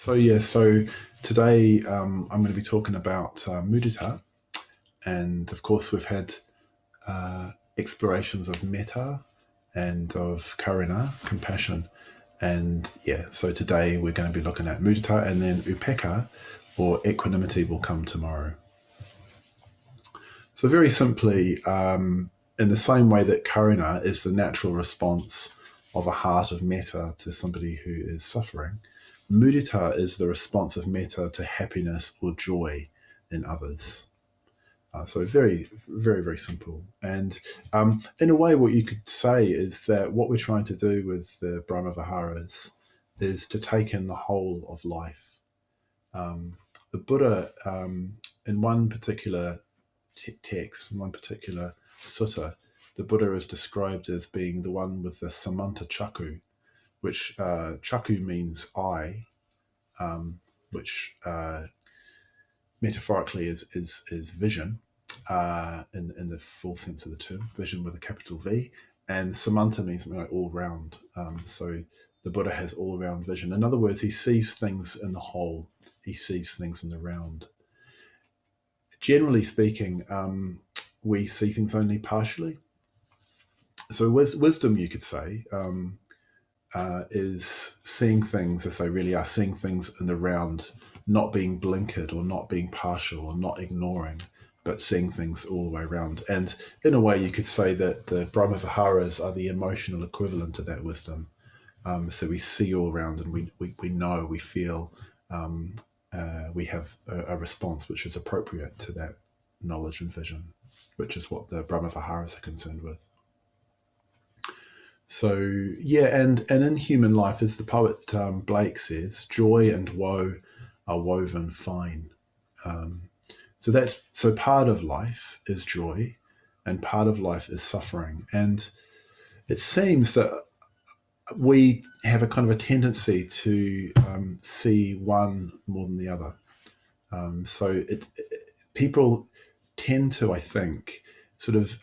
So today I'm going to be talking about mudita, and of course we've had explorations of metta and of karuna, compassion, and so today we're going to be looking at mudita, and then upekkha, or equanimity, will come tomorrow. So very simply, in the same way that karuna is the natural response of a heart of metta to somebody who is suffering, mudita is the response of metta to happiness or joy in others. So very, very, very simple. And in a way, what you could say is that what we're trying to do with the Brahma Viharas is to take in the whole of life. The Buddha, in one particular text, in one particular sutta, the Buddha is described as being the one with the samanta chaku, which chaku means eye, which metaphorically is vision, in the full sense of the term, vision with a capital V, and samanta means something like all round. So the Buddha has all round vision. In other words, he sees things in the whole, he sees things in the round. Generally speaking, we see things only partially. So wisdom, you could say, is seeing things as they really are, seeing things in the round, not being blinkered or not being partial or not ignoring, but seeing things all the way around. And in a way, you could say that the Brahma Viharas are the emotional equivalent to that wisdom. So we see all around, and we know, we feel, we have a response which is appropriate to that knowledge and vision, which is what the Brahma Viharas are concerned with. So, and in human life, as the poet Blake says, joy and woe are woven fine. So part of life is joy, and part of life is suffering. And it seems that we have a kind of a tendency to see one more than the other. People tend to, I think, sort of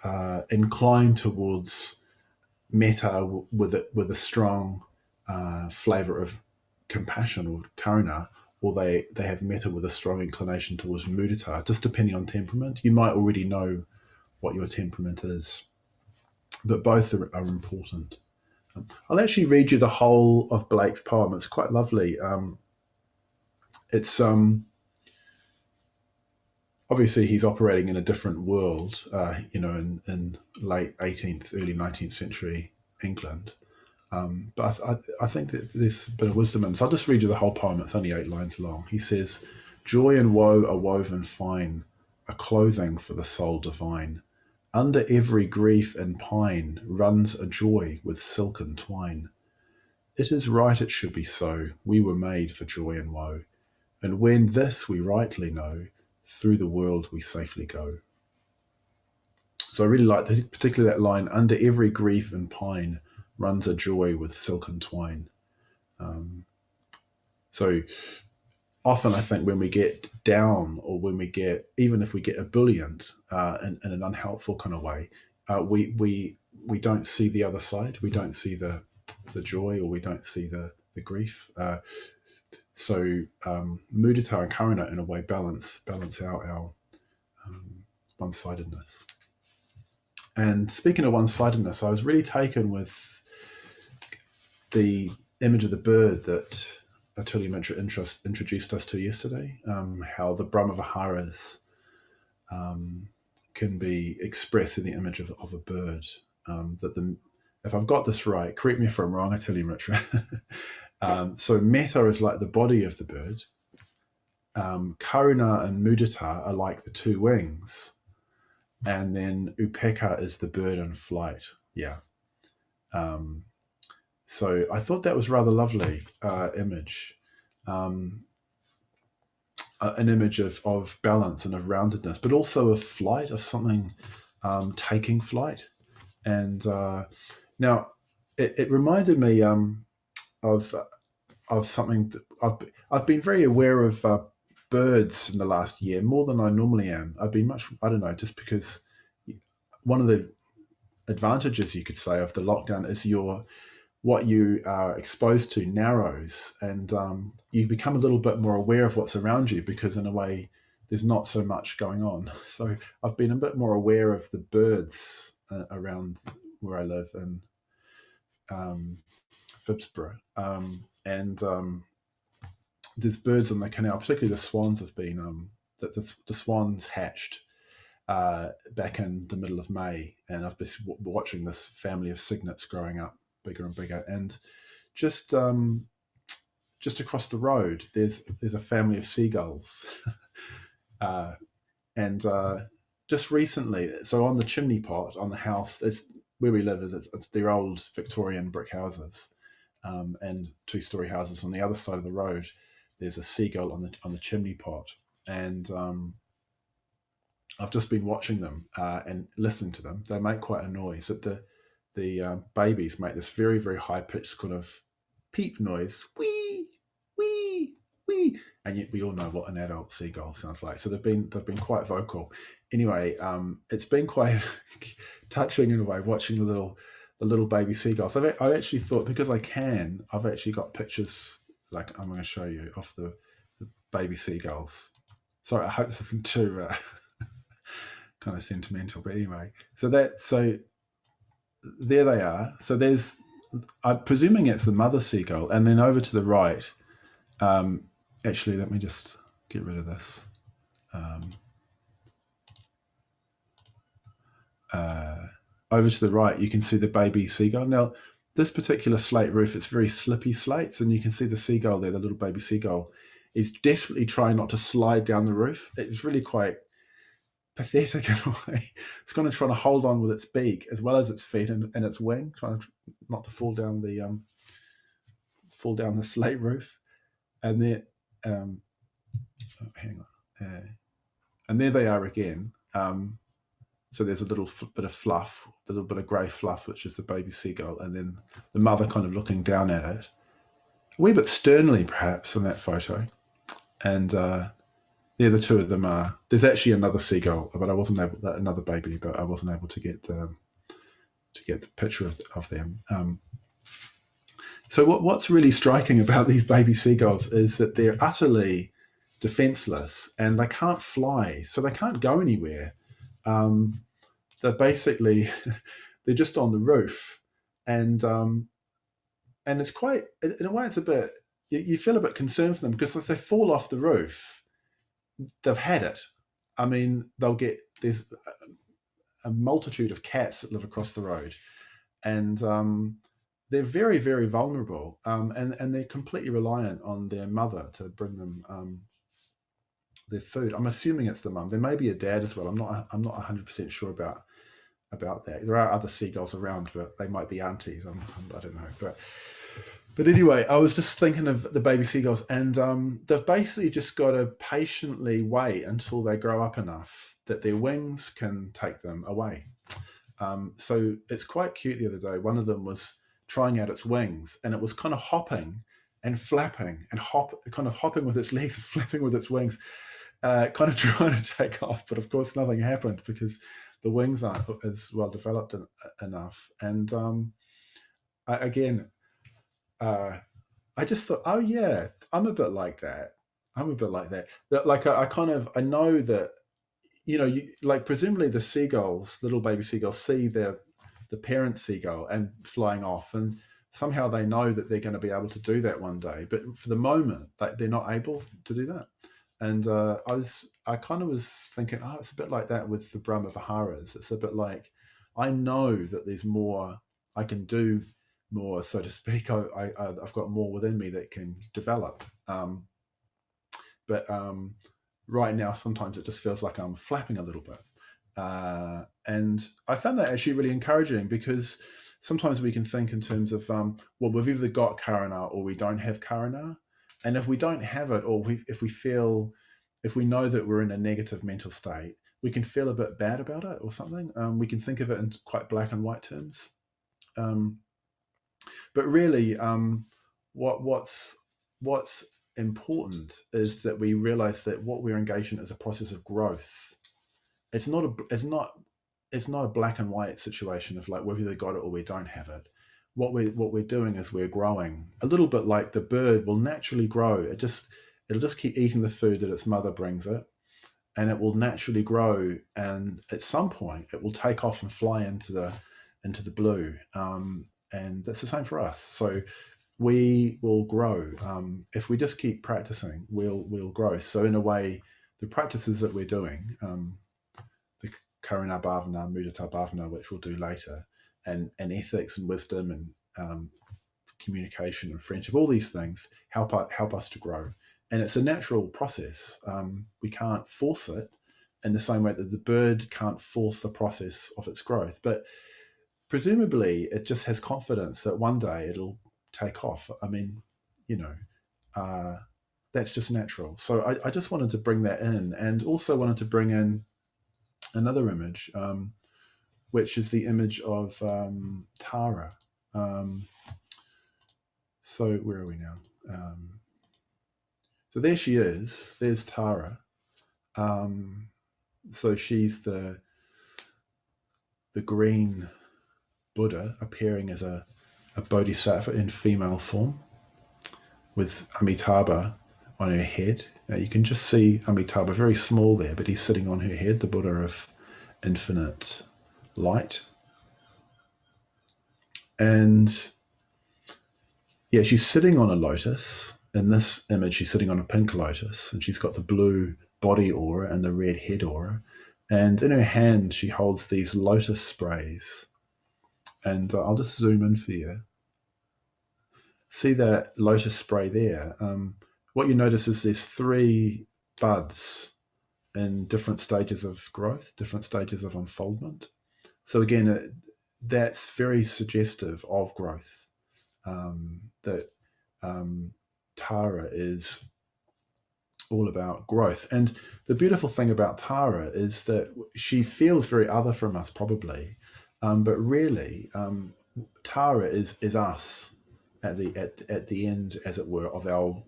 incline towards metta with a strong flavour of compassion or karuna, or they have metta with a strong inclination towards mudita, just depending on temperament. You might already know what your temperament is, but both are important. I'll actually read you the whole of Blake's poem. It's quite lovely. It's obviously he's operating in a different world, in late 18th, early 19th century England. But I think that there's a bit of wisdom in this. I'll just read you the whole poem. It's only 8 lines long. He says, "Joy and woe are woven fine, a clothing for the soul divine. Under every grief and pine runs a joy with silken twine. It is right it should be so. We were made for joy and woe. And when this we rightly know, through the world we safely go." So I really like particularly that line, "Under every grief and pine runs a joy with silken twine." So often I think when we get down, or even if we get ebullient in an unhelpful kind of way, we don't see the other side. We don't see the joy, or we don't see the grief. So mudita and karuna, in a way, balance out our one-sidedness. And speaking of one-sidedness, I was really taken with the image of the bird that Atuli Mitra introduced us to yesterday, how the Brahma Viharas can be expressed in the image of a bird. If I've got this right, correct me if I'm wrong, Atuli Mitra. So metta is like the body of the bird. Karuna and mudita are like the two wings. And then upekkha is the bird in flight. Yeah. So I thought that was rather lovely image. An image of balance and of roundedness, but also of flight, of something taking flight. And now it reminded me of something that I've been very aware of birds in the last year, more than I normally am. I've been I don't know, just because one of the advantages, you could say, of the lockdown is you're what you are exposed to narrows, and you become a little bit more aware of what's around you, because in a way there's not so much going on. So I've been a bit more aware of the birds around where I live in um, Phibsborough, and there's birds on the canal, particularly the swans have been the swans hatched back in the middle of May, and I've been watching this family of cygnets growing up bigger and bigger. And just across the road, there's a family of seagulls, uh, and just recently, so on the chimney pot on the house, it's where we live. It's their old Victorian brick houses, and two-story houses. On the other side of the road, there's a seagull on the chimney pot, and I've just been watching them and listening to them. They make quite a noise. That the babies make this very, very high pitched kind of peep noise, wee wee wee, and yet we all know what an adult seagull sounds like. So they've been quite vocal. Anyway, it's been quite touching in a way, watching the little baby seagulls. I actually thought, because I've actually got pictures like I'm going to show you of the baby seagulls. Sorry, I hope this isn't too kind of sentimental, but anyway. So there they are. So I'm presuming it's the mother seagull, and then over to the right. Actually, let me just get rid of this. Over to the right, you can see the baby seagull. Now, this particular slate roof, it's very slippy slates, and you can see the seagull there, the little baby seagull, is desperately trying not to slide down the roof. It's really quite pathetic in a way. It's kind of trying to hold on with its beak as well as its feet and its wing, trying not to fall down the slate roof. And there, hang on, and there they are again. So there's a little bit of fluff, a little bit of grey fluff, which is the baby seagull, and then the mother kind of looking down at it, a wee bit sternly perhaps in that photo. And the two of them are. There's actually another seagull, but I wasn't able. Another baby, but I wasn't able to get the picture of them. So what's really striking about these baby seagulls is that they're utterly defenseless and they can't fly, so they can't go anywhere. They're basically they're just on the roof, and it's quite, in a way, it's a bit. You feel a bit concerned for them, because if they fall off the roof, they've had it. I mean, there's a multitude of cats that live across the road, and they're very, very vulnerable, and they're completely reliant on their mother to bring them their food. I'm assuming it's the mum. There may be a dad as well. I'm not 100% sure about that. There are other seagulls around, but they might be aunties. I don't know, but anyway, I was just thinking of the baby seagulls, and they've basically just got to patiently wait until they grow up enough that their wings can take them away. So it's quite cute. The other day, one of them was trying out its wings, and it was kind of hopping and flapping and kind of hopping with its legs and flapping with its wings, kind of trying to take off. But of course, nothing happened because the wings aren't as well developed enough. And I just thought, oh yeah, I'm a bit like that. That like I know that, like presumably the seagulls, little baby seagulls, see the parent seagull and flying off, and somehow they know that they're going to be able to do that one day. But for the moment, they're not able to do that. And I kind of was thinking, oh, it's a bit like that with the Brahma Viharas. It's a bit like, I know that there's more I can do, more, so to speak. I've got more within me that can develop. But right now, sometimes it just feels like I'm flapping a little bit. And I found that actually really encouraging, because sometimes we can think in terms of, well, we've either got karana or we don't have karana. And if we don't have it, or if we know that we're in a negative mental state, we can feel a bit bad about it or something. We can think of it in quite black and white terms. But really, what's important is that we realize that what we're engaged in is a process of growth. It's not a black and white situation of like, we've either got it or we don't have it. what we're doing is we're growing a little bit like the bird will naturally grow. It'll just keep eating the food that its mother brings it, and it will naturally grow. And at some point, it will take off and fly into the blue. And that's the same for us. So we will grow if we just keep practicing. We'll grow. So in a way, the practices that we're doing, the Karuna Bhavana, Mudita Bhavana, which we'll do later, and ethics and wisdom and communication and friendship, all these things help us to grow. And it's a natural process. We can't force it in the same way that the bird can't force the process of its growth. But presumably, it just has confidence that one day it'll take off. I mean, you know, that's just natural. So I just wanted to bring that in, and also wanted to bring in another image, which is the image of Tara. So where are we now? So there she is. There's Tara. So she's the green Buddha appearing as a bodhisattva in female form, with Amitabha on her head. Now you can just see Amitabha very small there, but he's sitting on her head, the Buddha of infinite light. And yeah, she's sitting on a lotus. In this image, she's sitting on a pink lotus, and she's got the blue body aura and the red head aura. And in her hand, she holds these lotus sprays. And I'll just zoom in for you. See that lotus spray there? What you notice is there's 3 buds in different stages of growth, different stages of unfoldment. So again, that's very suggestive of growth. That Tara is all about growth. And the beautiful thing about Tara is that she feels very other from us, probably, but really, Tara is us at the end, as it were, of our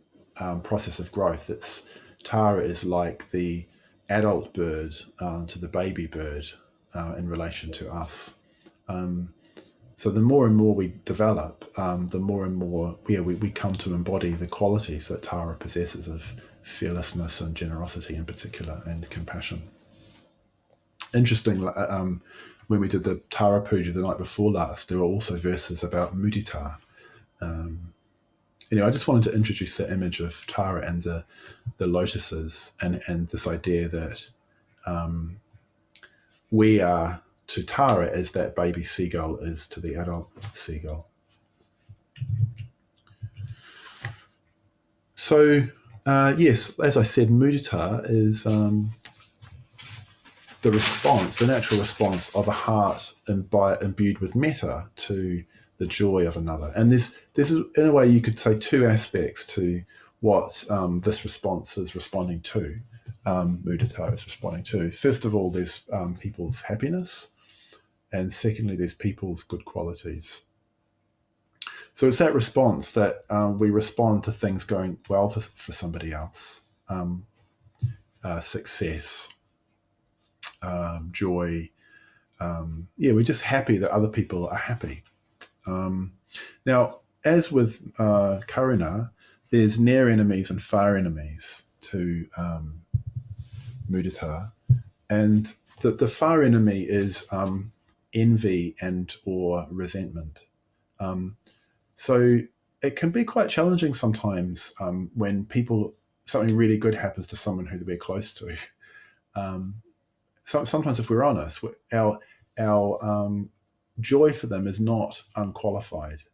process of growth. Tara is like the adult bird to the baby bird in relation to us. So the more and more we develop, the more and more we come to embody the qualities that Tara possesses of fearlessness and generosity in particular, and compassion. Interesting, when we did the Tara Puja the night before last, there were also verses about Mudita. I just wanted to introduce the image of Tara and the lotuses, and this idea that we are to Tara as that baby seagull is to the adult seagull. So, yes, as I said, Mudita is the response, the natural response of a heart imbued with metta to the joy of another. And there's in a way you could say 2 aspects to what this response is responding to. Mudita is responding to. First of all, there's people's happiness, and secondly, there's people's good qualities. So it's that response that we respond to things going well for somebody else, success, joy. We're just happy that other people are happy. Now, as with Karuna, there's near enemies and far enemies to Mudita, and the far enemy is envy and or resentment. So it can be quite challenging sometimes when something really good happens to someone who we're close to. Sometimes, if we're honest, our joy for them is not unqualified.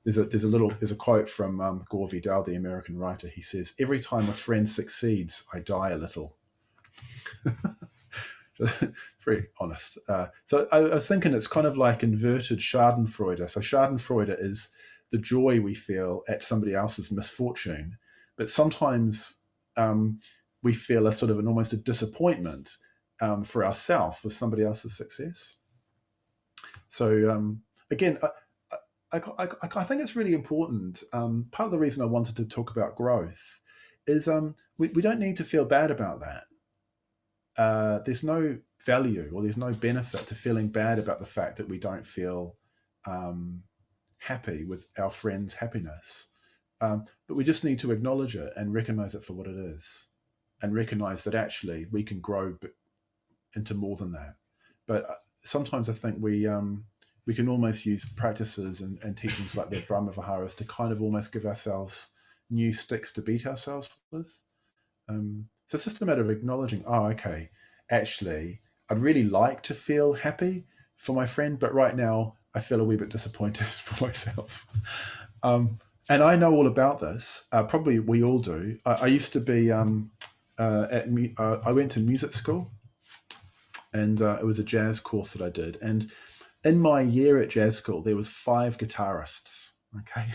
There's a quote from Gore Vidal, the American writer. He says, "Every time a friend succeeds, I die a little." Very honest. So I was thinking it's kind of like inverted Schadenfreude. So Schadenfreude is the joy we feel at somebody else's misfortune, but sometimes we feel a sort of almost a disappointment for ourselves with somebody else's success. So again, I think it's really important. Part of the reason I wanted to talk about growth is we don't need to feel bad about that. There's no value or there's no benefit to feeling bad about the fact that we don't feel happy with our friend's happiness. But we just need to acknowledge it and recognize it for what it is, and recognize that actually we can grow into more than that. But sometimes I think we can almost use practices and teachings like the Brahma Viharas to kind of almost give ourselves new sticks to beat ourselves with. So it's just a matter of acknowledging, oh, okay, actually, I'd really like to feel happy for my friend, but right now I feel a wee bit disappointed for myself. Um, and I know all about this. Probably we all do. I used to be I went to music school, and it was a jazz course that I did. And in my year at jazz school, there was 5 guitarists. Okay,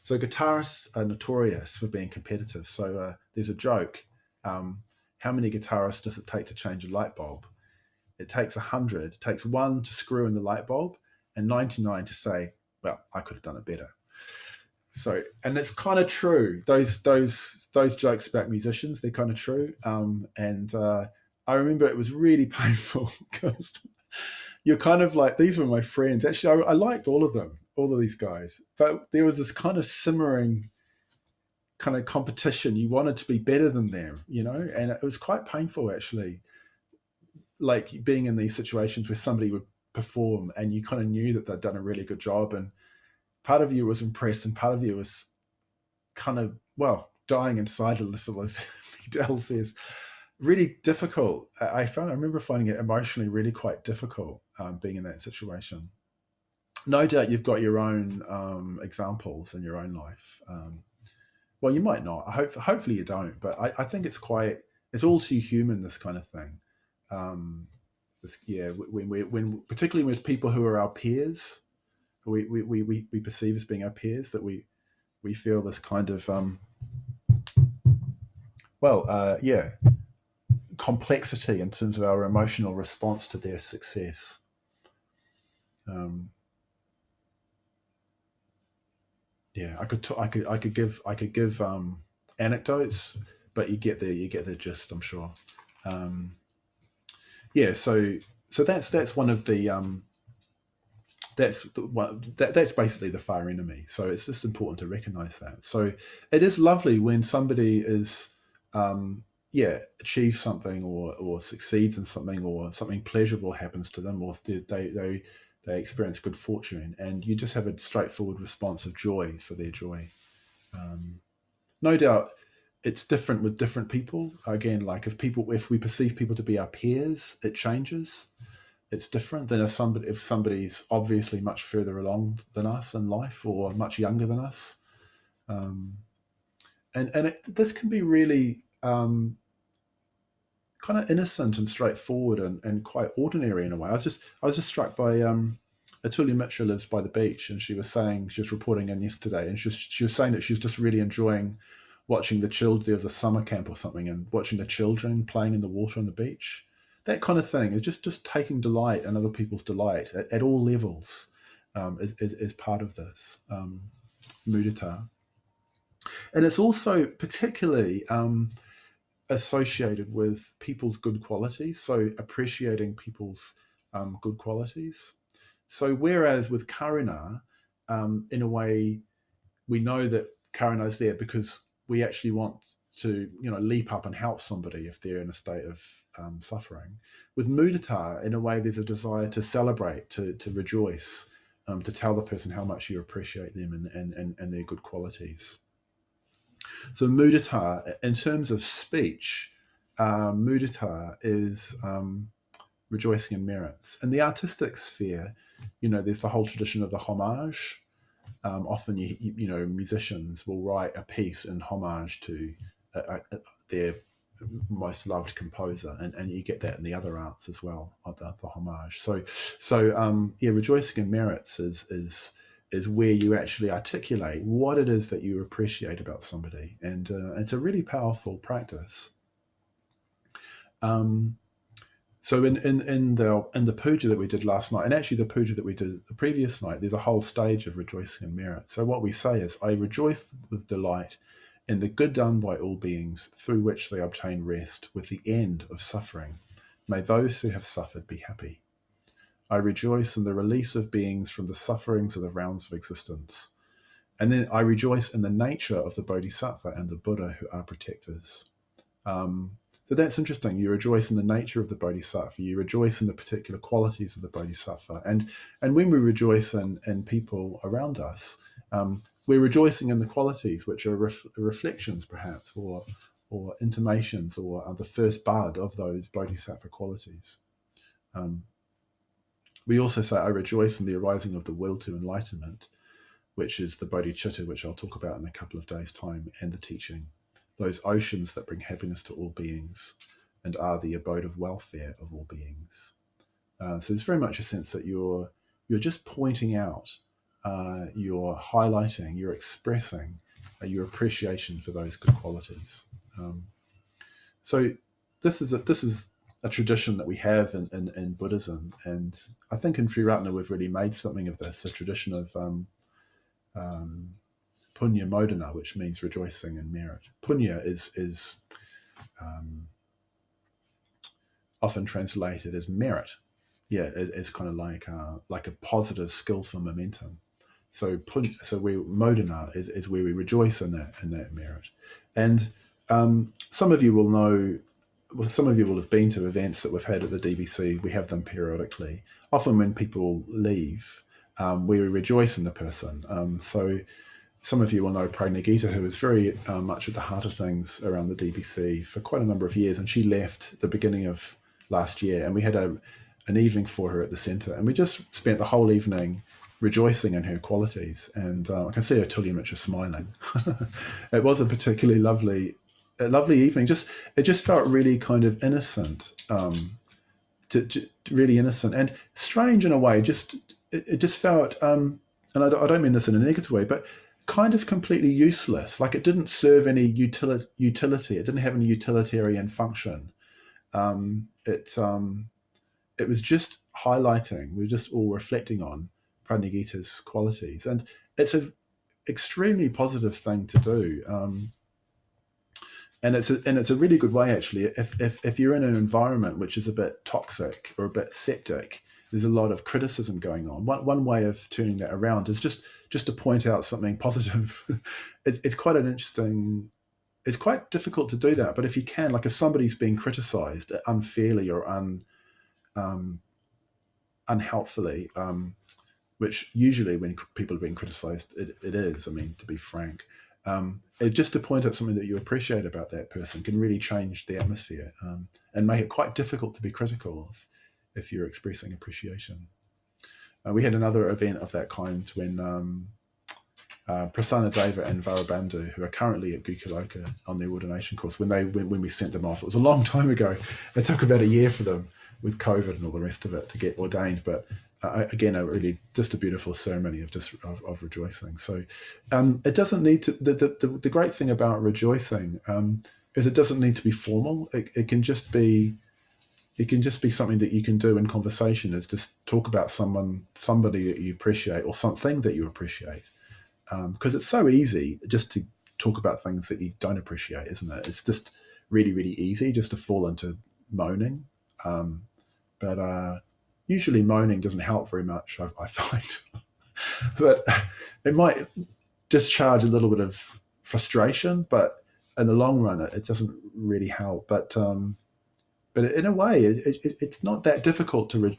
so guitarists are notorious for being competitive. So there's a joke. How many guitarists does it take to change a light bulb? It takes 100. It takes 1 to screw in the light bulb, and 99 to say, "Well, I could have done it better." So, and it's kind of true. Those jokes about musicians, they're kind of true. And I remember it was really painful because you're kind of like, these were my friends. Actually, I liked all of them, all of these guys, but there was this kind of simmering kind of competition. You wanted to be better than them, and it was quite painful actually. Like being in these situations where somebody would perform and you kind of knew that they'd done a really good job, and part of you was impressed and part of you was kind of, well, dying inside a little, as Fidel says. Really difficult. I remember finding it emotionally really quite difficult, being in that situation. No doubt you've got your own examples in your own life. Well, you might not. Hopefully you don't. But I think it's all too human, this kind of thing. Yeah, when particularly with people who are our peers, we perceive as being our peers, that we feel this kind of yeah, complexity in terms of our emotional response to their success. Yeah, I could give anecdotes, but you get the gist, I'm sure. Um, yeah, so that's one of the that's basically the fire enemy. So it's just important to recognize that. So it is lovely when somebody is achieves something, or succeeds in something, or something pleasurable happens to them, or they experience good fortune, and you just have a straightforward response of joy for their joy. No doubt it's different with different people. Again, like if we perceive people to be our peers, it changes. It's different than if somebody's obviously much further along than us in life, or much younger than us. This can be really kind of innocent and straightforward, and quite ordinary in a way. I was just struck by Atulia Mitra lives by the beach, and she was reporting in yesterday, and she was saying that she was just really enjoying watching the children. There was a summer camp or something, and watching the children playing in the water on the beach. That kind of thing is just taking delight in other people's delight at all levels, is part of this mudita. And it's also particularly associated with people's good qualities, so appreciating people's good qualities. So whereas with karuna, in a way, we know that karuna is there because we actually want to, leap up and help somebody if they're in a state of suffering. With mudita, in a way, there's a desire to celebrate, to rejoice, to tell the person how much you appreciate them and their good qualities. So mudita, in terms of speech, mudita is rejoicing in merits. In the artistic sphere, there's the whole tradition of the homage. Often, musicians will write a piece in homage to their most loved composer, and you get that in the other arts as well, the homage. So rejoicing in merits is where you actually articulate what it is that you appreciate about somebody, and it's a really powerful practice. So in the puja that we did last night, and actually the puja that we did the previous night, there's a whole stage of rejoicing in merit. So what we say is, I rejoice with delight in the good done by all beings, through which they obtain rest with the end of suffering. May those who have suffered be happy. I rejoice in the release of beings from the sufferings of the rounds of existence. And then I rejoice in the nature of the Bodhisattva and the Buddha who are protectors. Um, so that's interesting. You rejoice in the nature of the Bodhisattva. You rejoice in the particular qualities of the Bodhisattva. And when we rejoice in people around us, we're rejoicing in the qualities which are reflections, perhaps, or intimations, or the first bud of those Bodhisattva qualities. We also say, I rejoice in the arising of the will to enlightenment, which is the bodhicitta, which I'll talk about in a couple of days' time, and the teaching. Those oceans that bring happiness to all beings and are the abode of welfare of all beings. So there's very much a sense that you're just pointing out, you're highlighting, you're expressing your appreciation for those good qualities. So this is a tradition that we have in Buddhism, and I think in Triratna we've really made something of this, a tradition of punya modana, which means rejoicing in merit. Punya is often translated as merit. Yeah, it's kind of like a positive, skillful momentum. So modana is where we rejoice in that merit. And some of you will know. Well, some of you will have been to events that we've had at the DBC. We have them periodically. Often when people leave, we rejoice in the person. So some of you will know Pragnagita, who was very much at the heart of things around the DBC for quite a number of years, and she left at the beginning of last year, and we had an evening for her at the centre, and we just spent the whole evening rejoicing in her qualities. And I can see her Tulyamitra smiling. It was a particularly lovely evening. It just felt really kind of innocent, really innocent and strange in a way. It just felt, and I don't mean this in a negative way, but kind of completely useless. Like it didn't serve any utility. It didn't have any utilitarian function. It was just highlighting. We were just all reflecting on Pragnagita's qualities, and it's an extremely positive thing to do. And it's a really good way, actually. If you're in an environment which is a bit toxic or a bit septic, there's a lot of criticism going on. One way of turning that around is just to point out something positive. It's quite an interesting. It's quite difficult to do that, but if you can, like if somebody's being criticised unfairly or unhelpfully, which usually when people are being criticised, it is. I mean, to be frank. Just to point out something that you appreciate about that person can really change the atmosphere and make it quite difficult to be critical of if you're expressing appreciation. We had another event of that kind when Prasanna Deva and Varabandhu, who are currently at Gukuloka on their ordination course, when we sent them off, it was a long time ago. It took about a year for them with COVID and all the rest of it to get ordained, but again, just a beautiful ceremony of rejoicing. So it doesn't need to. The great thing about rejoicing is it doesn't need to be formal. It can just be something that you can do in conversation. Is just talk about somebody that you appreciate or something that you appreciate. Because it's so easy just to talk about things that you don't appreciate, isn't it? It's just really, really easy just to fall into moaning. But usually moaning doesn't help very much, I find. But it might discharge a little bit of frustration, but in the long run, it doesn't really help. But in a way, it's not that difficult to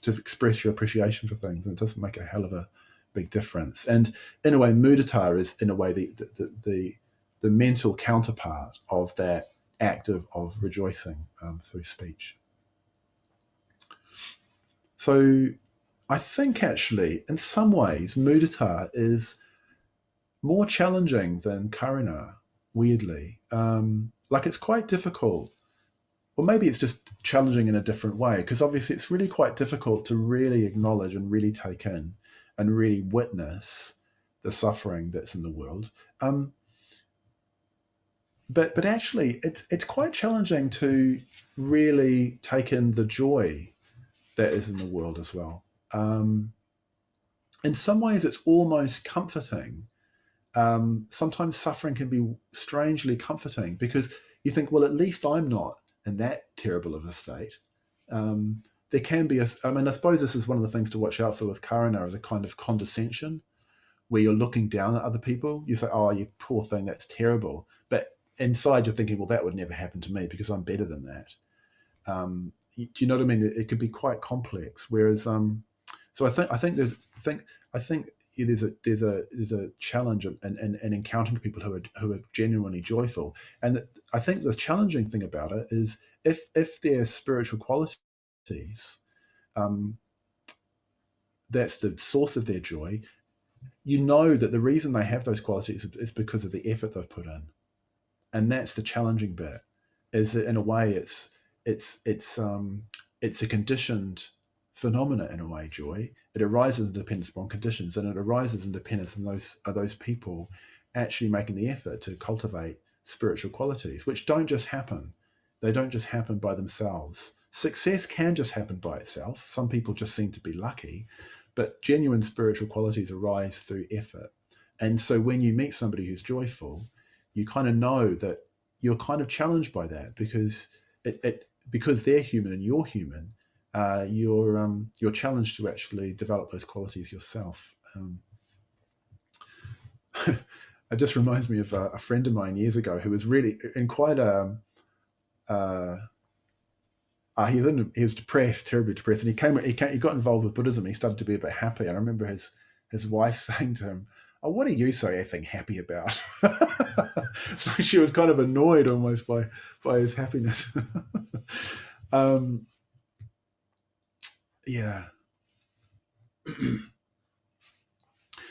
express your appreciation for things, and it doesn't make a hell of a big difference. And in a way, mudita is in a way the mental counterpart of that act of rejoicing through speech. So I think actually, in some ways, mudita is more challenging than karuna, weirdly. Like it's quite difficult, or maybe it's just challenging in a different way, because obviously it's really quite difficult to really acknowledge and really take in and really witness the suffering that's in the world. But actually, it's quite challenging to really take in the joy that is in the world as well. In some ways, it's almost comforting. Sometimes suffering can be strangely comforting because you think, well, at least I'm not in that terrible of a state. there can be I suppose this is one of the things to watch out for with karuna, is a kind of condescension where you're looking down at other people. You say, oh, you poor thing, that's terrible. But inside you're thinking, well, that would never happen to me because I'm better than that. Do you know what I mean? It could be quite complex. Whereas, so I think there's a challenge in encountering people who are genuinely joyful, and I think the challenging thing about it is if their spiritual qualities, um, that's the source of their joy. You know that the reason they have those qualities is because of the effort they've put in, and that's the challenging bit. Is that in a way it's it's um, it's a conditioned phenomena in a way. Joy, it arises in dependence upon conditions, and it arises in dependence on those people actually making the effort to cultivate spiritual qualities, which don't just happen. They don't just happen by themselves. Success can just happen by itself. Some people just seem to be lucky, but genuine spiritual qualities arise through effort. And so when you meet somebody who's joyful, you kind of know that you're kind of challenged by that because they're human and you're human. You're challenged to actually develop those qualities yourself. It just reminds me of a friend of mine years ago who was really in quite a uh, he was depressed, terribly depressed, and he got involved with Buddhism. And he started to be a bit happy. And I remember his wife saying to him, "Oh, what are you so effing happy about?" So she was kind of annoyed almost by his happiness. um, yeah.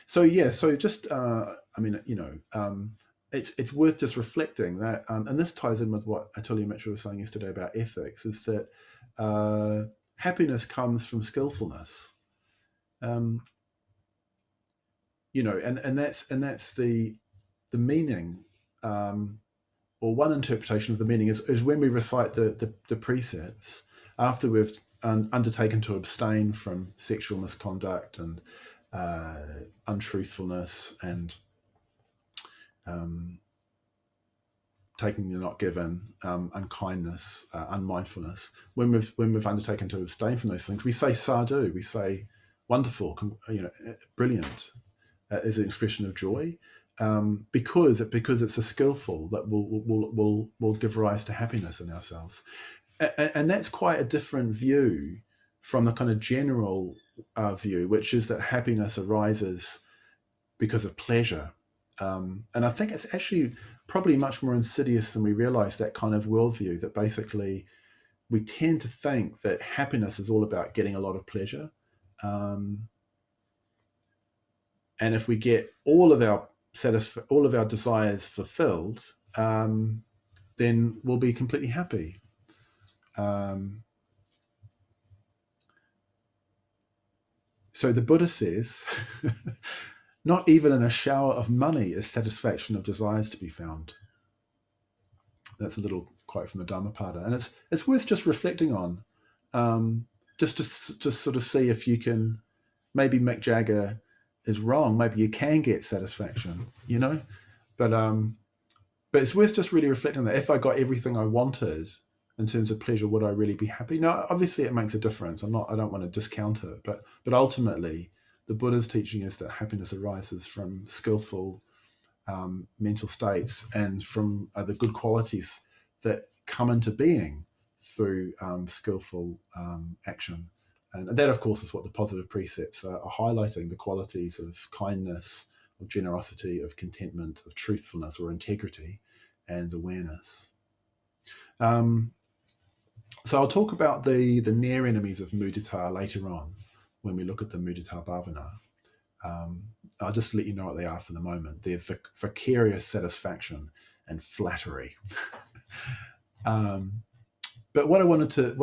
So yeah, so just it's worth just reflecting that, and this ties in with what Atuli Mitchell was saying yesterday about ethics, is that uh, happiness comes from skillfulness. Um, and that's the meaning, um, or one interpretation of the meaning is when we recite the precepts after we've undertaken to abstain from sexual misconduct and untruthfulness and um, taking the not given, unkindness, unmindfulness. When we've undertaken to abstain from those things, we say sadhu. We say wonderful, brilliant, as an expression of joy, because it's a skillful that will give rise to happiness in ourselves, and that's quite a different view from the kind of general view, which is that happiness arises because of pleasure. And I think it's actually probably much more insidious than we realize, that kind of worldview, that basically we tend to think that happiness is all about getting a lot of pleasure. Um, and if we get all of our desires fulfilled, then we'll be completely happy. Um, so the Buddha says, not even in a shower of money is satisfaction of desires to be found. That's a little quote from the Dhammapada, and it's worth just reflecting on, just to sort of see if you can. Maybe Mick Jagger is wrong. Maybe you can get satisfaction, but it's worth just really reflecting on that. If I got everything I wanted in terms of pleasure, would I really be happy? Now, obviously, it makes a difference. I don't want to discount it, but ultimately, the Buddha's teaching is that happiness arises from skillful mental states and from the good qualities that come into being through skillful action. And that, of course, is what the positive precepts are highlighting: the qualities of kindness, of generosity, of contentment, of truthfulness or integrity, and awareness. So I'll talk about the near enemies of mudita later on when we look at the mudita bhavana. I'll just let you know what they are for the moment. They're vicarious satisfaction and flattery. But what I wanted to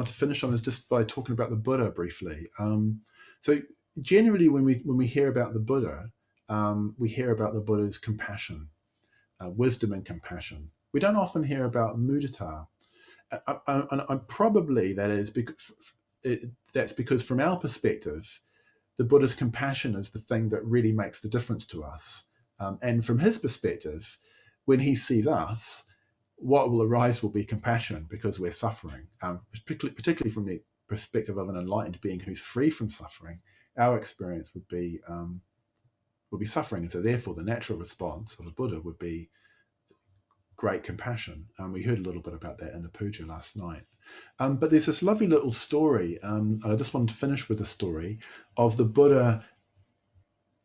finish on is just by talking about the Buddha briefly. So generally, when we hear about the Buddha, we hear about the Buddha's compassion, wisdom, and compassion. We don't often hear about mudita, and probably that's because from our perspective, the Buddha's compassion is the thing that really makes the difference to us. And from his perspective, when he sees us, what will arise will be compassion because we're suffering, particularly from perspective of an enlightened being who's free from suffering, our experience would be suffering. And so therefore the natural response of a Buddha would be great compassion. We heard a little bit about that in the puja last night. But there's this lovely little story, and I just wanted to finish with a story of the Buddha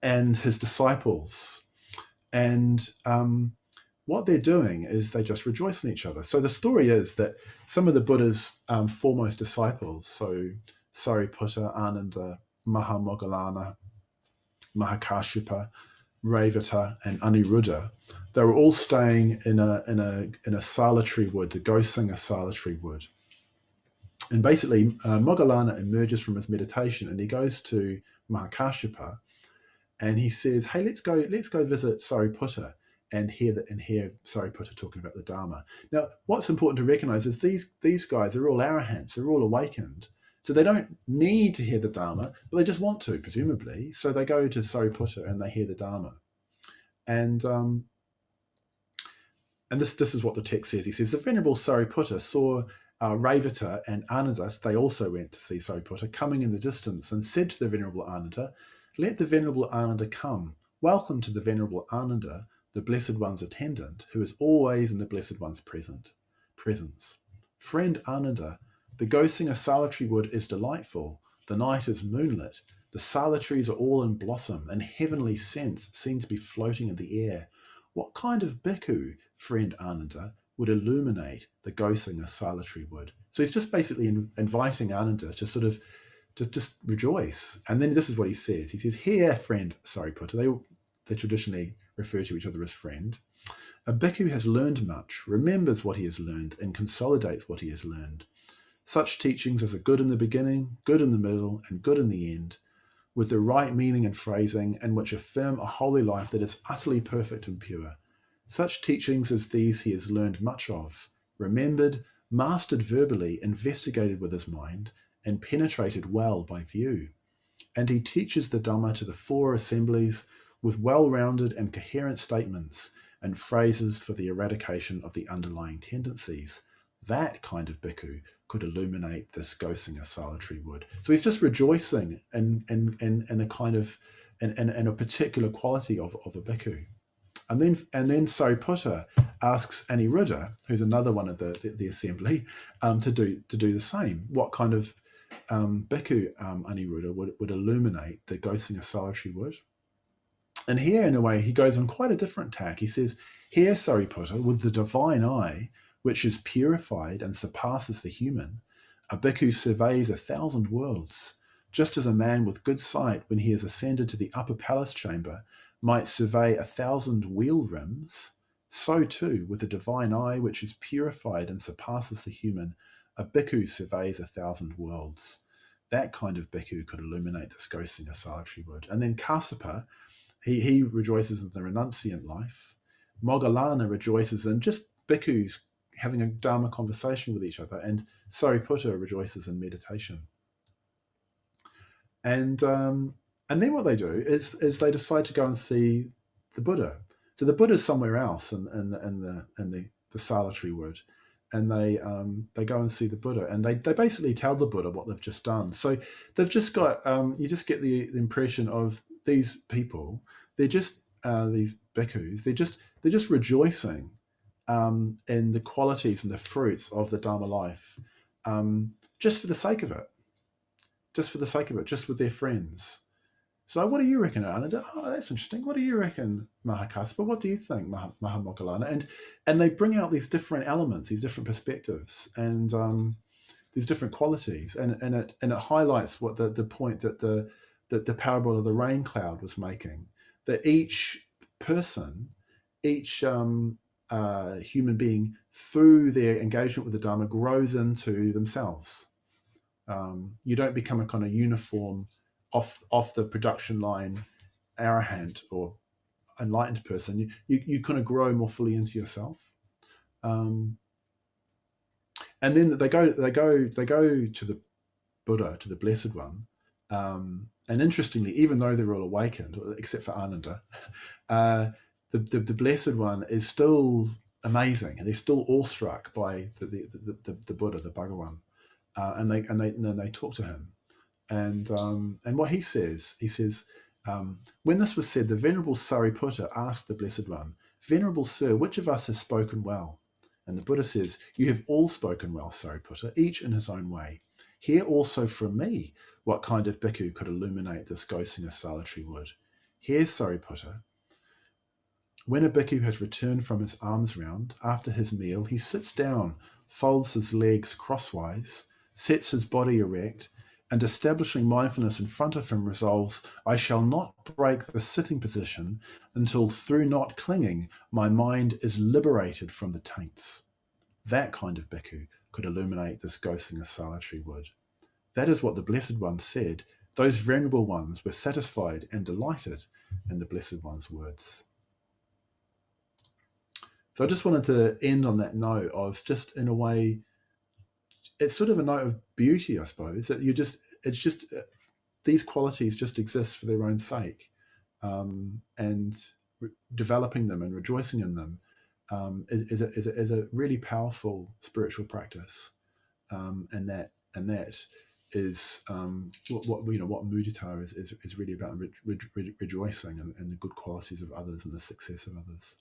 and his disciples. And what they're doing is they just rejoice in each other. So the story is that some of the Buddha's foremost disciples, so Sariputta, Ananda, Mahamoggallana, Mahakāshyapa, Revata, and Aniruddha, they were all staying in a solitary wood, the Gosinga solitary wood. And basically, Moggallana emerges from his meditation and he goes to Mahakāshyapa and he says, "Hey, let's go visit Sariputta and hear Sariputta talking about the Dharma." Now, what's important to recognize is these guys are all arahants, they're all awakened. So they don't need to hear the Dharma, but they just want to, presumably. So they go to Sariputta and they hear the Dharma. And this is what the text says. He says, the Venerable Sariputta saw Revata and Ananda, they also went to see Sariputta, coming in the distance, and said to the Venerable Ananda, "Let the Venerable Ananda come. Welcome to the Venerable Ananda, the Blessed One's attendant, who is always in the Blessed One's presence. Friend Ananda, the Gosinga solitary wood is delightful. The night is moonlit. The solitaries are all in blossom, and heavenly scents seem to be floating in the air. What kind of bhikkhu, friend Ananda, would illuminate the Gosinga solitary wood?" So he's just basically inviting Ananda to sort of just rejoice. And then this is what he says. He says, "Here, friend Sariputta," they traditionally refer to each other as friend, "a bhikkhu has learned much, remembers what he has learned, and consolidates what he has learned. Such teachings as are good in the beginning, good in the middle, and good in the end, with the right meaning and phrasing, and which affirm a holy life that is utterly perfect and pure. Such teachings as these he has learned much of, remembered, mastered verbally, investigated with his mind, and penetrated well by view. And he teaches the Dhamma to the four assemblies with well-rounded and coherent statements and phrases for the eradication of the underlying tendencies. That kind of bhikkhu could illuminate this Gosinga solitary wood." So he's just rejoicing in the kind of in a particular quality of a bhikkhu. And then Sariputta asks Aniruddha, who's another one of the assembly, to do the same. What kind of bhikkhu Aniruddha would illuminate the Gosinga solitary wood? And here, in a way, he goes on quite a different tack. He says, "Here, Sariputta, with the divine eye, which is purified and surpasses the human, a bhikkhu surveys 1,000 worlds, just as a man with good sight, when he has ascended to the upper palace chamber, might survey 1,000 wheel rims. So too, with the divine eye, which is purified and surpasses the human, a bhikkhu surveys 1,000 worlds." That kind of bhikkhu could illuminate this Gosinga solitary wood. And then Kassapa, he rejoices in the renunciant life. Moggallana rejoices in just bhikkhus having a Dharma conversation with each other, and Sariputta rejoices in meditation. And then what they do is they decide to go and see the Buddha. So the Buddha's somewhere else in the solitary wood, and they go and see the Buddha, and they basically tell the Buddha what they've just done. So they've just got you just get the impression of these people. They're just these bhikkhus. They're just rejoicing in the qualities and the fruits of the Dharma life, just for the sake of it, just with their friends. So what do you reckon, Ananda? Oh, that's interesting. What do you reckon, Mahakāshyapa? What do you think, Mahamoggallana? And they bring out these different elements, these different perspectives, and these different qualities, and it highlights what the point that the parable of the rain cloud was making, that each person, each human being, through their engagement with the Dharma, grows into themselves. You don't become a kind of uniform, off the production line arahant or enlightened person. You kind of grow more fully into yourself. And then they go to the Buddha, to the Blessed One. And interestingly, even though they're all awakened, except for Ananda, the Blessed One is still amazing, and they're still awestruck by the Buddha, the Bhagawan. and then they talk to him, and what he says, when this was said, the Venerable Sariputta asked the Blessed One, "Venerable Sir, which of us has spoken well?" And the Buddha says, "You have all spoken well, Sariputta, each in his own way. Hear also from me what kind of bhikkhu could illuminate this Gosing of solitary wood. Hear, Sariputta, when a bhikkhu has returned from his alms round, after his meal, he sits down, folds his legs crosswise, sets his body erect, and establishing mindfulness in front of him resolves, I shall not break the sitting position until through not clinging, my mind is liberated from the taints. That kind of bhikkhu could illuminate this Gosing of solitary wood." That is what the Blessed One said. Those venerable ones were satisfied and delighted in the Blessed One's words. So I just wanted to end on that note of, just in a way, it's sort of a note of beauty, I suppose, that it's just these qualities just exist for their own sake, and developing them and rejoicing in them is a really powerful spiritual practice, and that is what mudita is really about, rejoicing in the good qualities of others and the success of others.